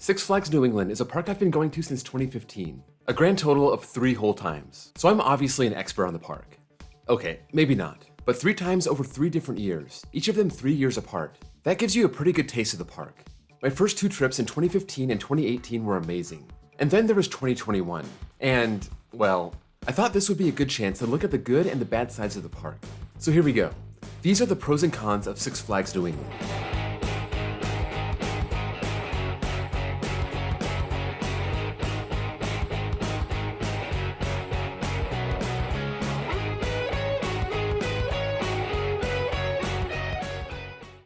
Six Flags New England is a park I've been going to since 2015, a grand total of 3 whole times, so I'm obviously an expert on the park. Okay, maybe not, but 3 times over 3 different years, each of them 3 years apart. That gives you a pretty good taste of the park. My first 2 trips in 2015 and 2018 were amazing. And then there was 2021, and, well, I thought this would be a good chance to look at the good and the bad sides of the park. So here we go. These are the pros and cons of Six Flags New England.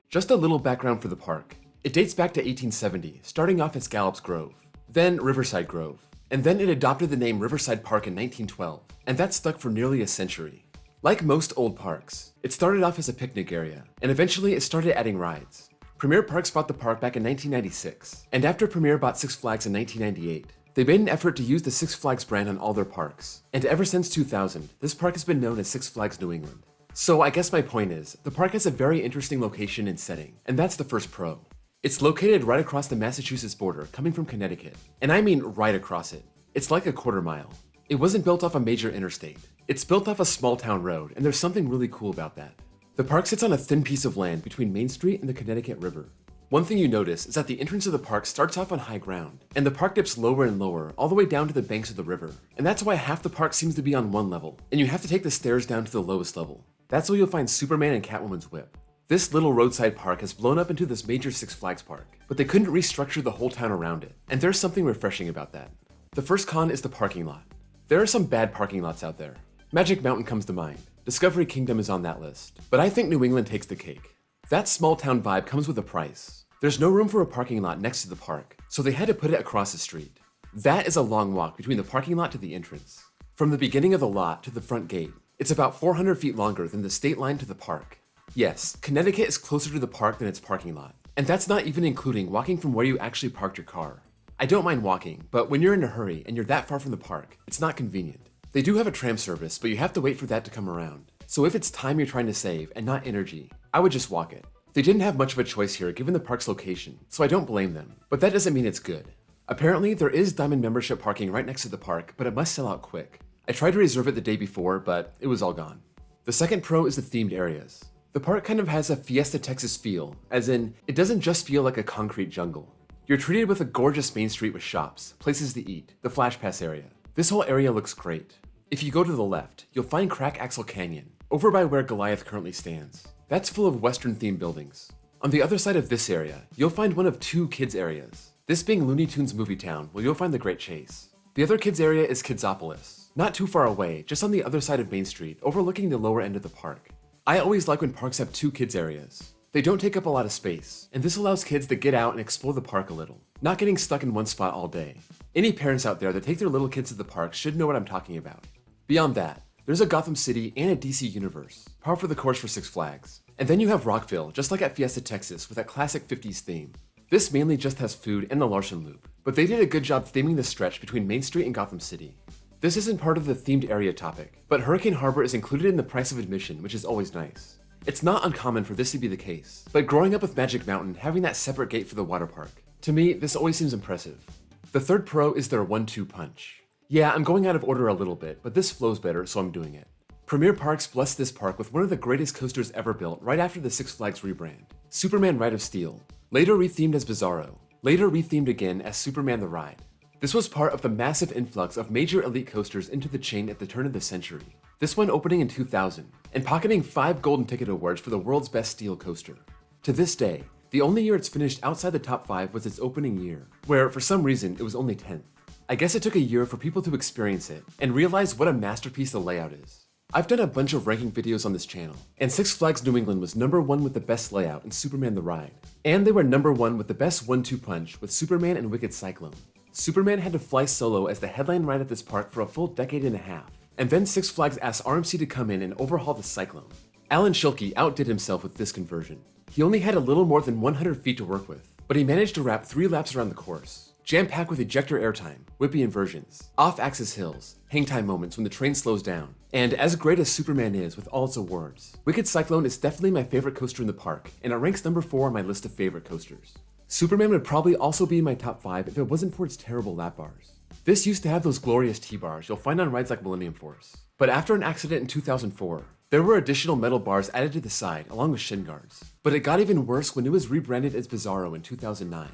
Just a little background for the park. It dates back to 1870, starting off as Gallops Grove, then Riverside Grove, and then it adopted the name Riverside Park in 1912, and that stuck for nearly a century. Like most old parks, it started off as a picnic area, and eventually it started adding rides. Premier Parks bought the park back in 1996, and after Premier bought Six Flags in 1998, they made an effort to use the Six Flags brand on all their parks, and ever since 2000, this park has been known as Six Flags New England. So I guess my point is, the park has a very interesting location and setting, and that's the first pro. It's located right across the Massachusetts border, coming from Connecticut. And I mean right across it. It's like a quarter mile. It wasn't built off a major interstate. It's built off a small town road, and there's something really cool about that. The park sits on a thin piece of land between Main Street and the Connecticut River. One thing you notice is that the entrance of the park starts off on high ground, and the park dips lower and lower, all the way down to the banks of the river. And that's why half the park seems to be on one level, and you have to take the stairs down to the lowest level. That's where you'll find Superman and Catwoman's whip. This little roadside park has blown up into this major Six Flags park, but they couldn't restructure the whole town around it, and there's something refreshing about that. The first con is the parking lot. There are some bad parking lots out there. Magic Mountain comes to mind. Discovery Kingdom is on that list, but I think New England takes the cake. That small town vibe comes with a price. There's no room for a parking lot next to the park, so they had to put it across the street. That is a long walk between the parking lot to the entrance. From the beginning of the lot to the front gate, it's about 400 feet longer than the state line to the park. Yes, Connecticut is closer to the park than its parking lot, and that's not even including walking from where you actually parked your car. I don't mind walking, but when you're in a hurry and you're that far from the park, it's not convenient. They do have a tram service, but you have to wait for that to come around. So if it's time you're trying to save and not energy, I would just walk it. They didn't have much of a choice here given the park's location, so I don't blame them, but that doesn't mean it's good. Apparently, there is Diamond membership parking right next to the park, but it must sell out quick. I tried to reserve it the day before, but it was all gone. The second pro is the themed areas. The park kind of has a Fiesta Texas feel, as in, it doesn't just feel like a concrete jungle. You're treated with a gorgeous main street with shops, places to eat, the Flash Pass area. This whole area looks great. If you go to the left, you'll find Crack Axle Canyon, over by where Goliath currently stands. That's full of Western-themed buildings. On the other side of this area, you'll find one of 2 kids areas. This being Looney Tunes Movie Town, where you'll find the Great Chase. The other kids area is Kidsopolis. Not too far away, just on the other side of Main Street, overlooking the lower end of the park. I always like when parks have 2 kids areas. They don't take up a lot of space, and this allows kids to get out and explore the park a little, not getting stuck in one spot all day. Any parents out there that take their little kids to the park should know what I'm talking about. Beyond that, there's a Gotham City and a DC universe, par for the course for Six Flags. And then you have Rockville, just like at Fiesta Texas, with that classic 50s theme. This mainly just has food and the Larson Loop, but they did a good job theming the stretch between Main Street and Gotham City. This isn't part of the themed area topic, but Hurricane Harbor is included in the price of admission, which is always nice. It's not uncommon for this to be the case, but growing up with Magic Mountain having that separate gate for the water park, to me, this always seems impressive. The third pro is their 1-2 punch. Yeah, I'm going out of order a little bit, but this flows better, so I'm doing it. Premier Parks blessed this park with one of the greatest coasters ever built right after the Six Flags rebrand, Superman Ride of Steel, later rethemed as Bizarro, later rethemed again as Superman the Ride. This was part of the massive influx of major elite coasters into the chain at the turn of the century. This one opening in 2000, and pocketing 5 Golden Ticket Awards for the world's best steel coaster. To this day, the only year it's finished outside the top 5 was its opening year, where for some reason it was only 10th. I guess it took a year for people to experience it, and realize what a masterpiece the layout is. I've done a bunch of ranking videos on this channel, and Six Flags New England was #1 with the best layout in Superman the Ride. And they were #1 with the best 1-2 punch with Superman and Wicked Cyclone. Superman had to fly solo as the headline ride at this park for a full decade and a half, and then Six Flags asked RMC to come in and overhaul the Cyclone. Alan Schilke outdid himself with this conversion. He only had a little more than 100 feet to work with, but he managed to wrap 3 laps around the course. Jam-packed with ejector airtime, whippy inversions, off-axis hills, hang-time moments when the train slows down, and as great as Superman is with all its awards, Wicked Cyclone is definitely my favorite coaster in the park, and it ranks #4 on my list of favorite coasters. Superman would probably also be in my top 5 if it wasn't for its terrible lap bars. This used to have those glorious T-bars you'll find on rides like Millennium Force. But after an accident in 2004, there were additional metal bars added to the side along with shin guards. But it got even worse when it was rebranded as Bizarro in 2009.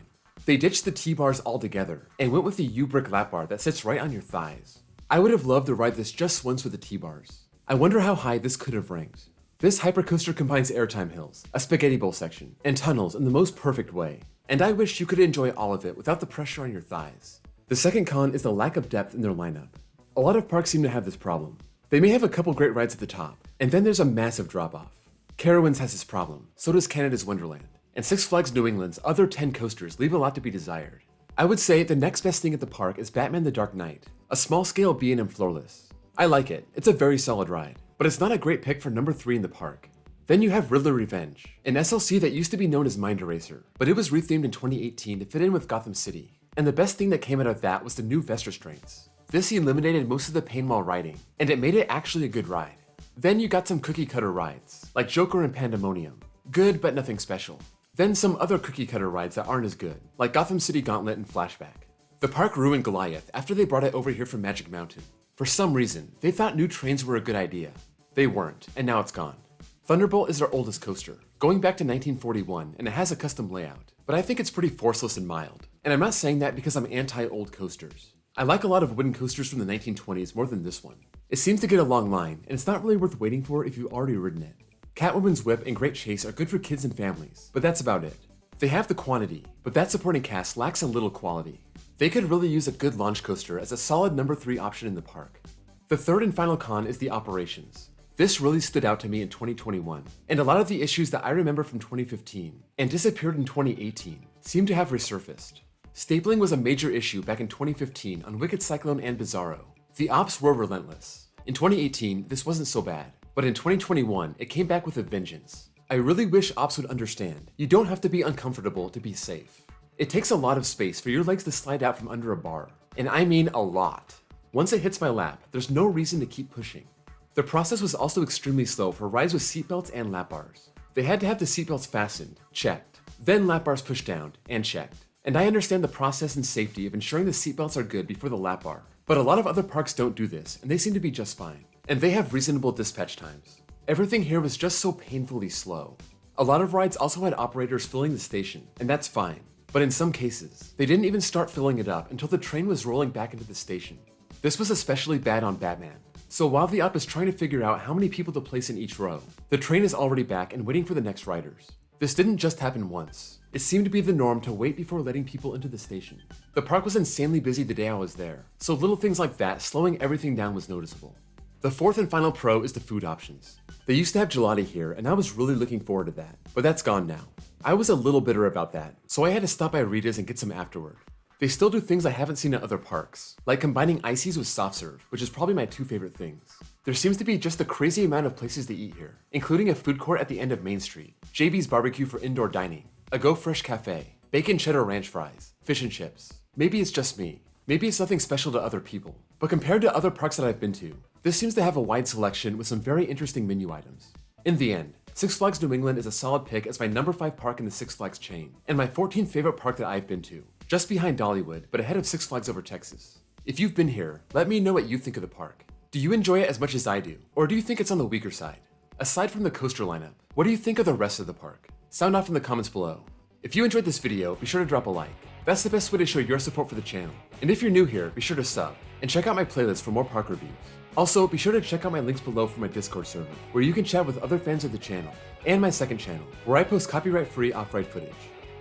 They ditched the T-bars altogether and went with the U-brick lap bar that sits right on your thighs. I would have loved to ride this just once with the T-bars. I wonder how high this could have ranked. This hypercoaster combines airtime hills, a spaghetti bowl section, and tunnels in the most perfect way. And I wish you could enjoy all of it without the pressure on your thighs. The second con is the lack of depth in their lineup. A lot of parks seem to have this problem. They may have a couple great rides at the top, and then there's a massive drop-off. Carowinds has this problem, so does Canada's Wonderland, and Six Flags New England's other 10 coasters leave a lot to be desired. I would say the next best thing at the park is Batman the Dark Knight, a small-scale B&M floorless. I like it, it's a very solid ride, but it's not a great pick for number 3 in the park. Then you have Riddler Revenge, an SLC that used to be known as Mind Eraser, but it was rethemed in 2018 to fit in with Gotham City. And the best thing that came out of that was the new vest restraints. This eliminated most of the pain while riding, and it made it actually a good ride. Then you got some cookie cutter rides, like Joker and Pandemonium. Good, but nothing special. Then some other cookie cutter rides that aren't as good, like Gotham City Gauntlet and Flashback. The park ruined Goliath after they brought it over here from Magic Mountain. For some reason, they thought new trains were a good idea. They weren't, and now it's gone. Thunderbolt is their oldest coaster, going back to 1941, and it has a custom layout, but I think it's pretty forceless and mild. And I'm not saying that because I'm anti-old coasters. I like a lot of wooden coasters from the 1920s more than this one. It seems to get a long line, and it's not really worth waiting for if you've already ridden it. Catwoman's Whip and Great Chase are good for kids and families, but that's about it. They have the quantity, but that supporting cast lacks a little quality. They could really use a good launch coaster as a solid number 3 option in the park. The third and final con is the operations. This really stood out to me in 2021, and a lot of the issues that I remember from 2015 and disappeared in 2018 seem to have resurfaced. Stapling was a major issue back in 2015 on Wicked Cyclone and Bizarro. The ops were relentless. In 2018, this wasn't so bad, but in 2021, it came back with a vengeance. I really wish ops would understand. You don't have to be uncomfortable to be safe. It takes a lot of space for your legs to slide out from under a bar, and I mean a lot. Once it hits my lap, there's no reason to keep pushing. The process was also extremely slow for rides with seatbelts and lap bars. They had to have the seatbelts fastened, checked, then lap bars pushed down, and checked. And I understand the process and safety of ensuring the seatbelts are good before the lap bar, but a lot of other parks don't do this, and they seem to be just fine. And they have reasonable dispatch times. Everything here was just so painfully slow. A lot of rides also had operators filling the station, and that's fine. But in some cases, they didn't even start filling it up until the train was rolling back into the station. This was especially bad on Batman. So while the op is trying to figure out how many people to place in each row, the train is already back and waiting for the next riders. This didn't just happen once. It seemed to be the norm to wait before letting people into the station. The park was insanely busy the day I was there, so little things like that slowing everything down was noticeable. The fourth and final pro is the food options. They used to have gelati here, and I was really looking forward to that, but that's gone now. I was a little bitter about that, so I had to stop by Rita's and get some afterward. They still do things I haven't seen at other parks, like combining ices with soft serve, which is probably my 2 favorite things. There seems to be just a crazy amount of places to eat here, including a food court at the end of Main Street, JB's Barbecue for indoor dining, a Go Fresh cafe, bacon cheddar ranch fries, fish and chips. Maybe it's just me. Maybe it's nothing special to other people. But compared to other parks that I've been to, this seems to have a wide selection with some very interesting menu items. In the end, Six Flags New England is a solid pick as my number 5 park in the Six Flags chain, and my 14th favorite park that I've been to, just behind Dollywood, but ahead of Six Flags Over Texas. If you've been here, let me know what you think of the park. Do you enjoy it as much as I do, or do you think it's on the weaker side? Aside from the coaster lineup, what do you think of the rest of the park? Sound off in the comments below. If you enjoyed this video, be sure to drop a like. That's the best way to show your support for the channel. And if you're new here, be sure to sub, and check out my playlist for more park reviews. Also, be sure to check out my links below for my Discord server, where you can chat with other fans of the channel, and my second channel, where I post copyright-free off-ride footage.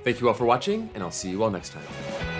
Thank you all for watching, and I'll see you all next time.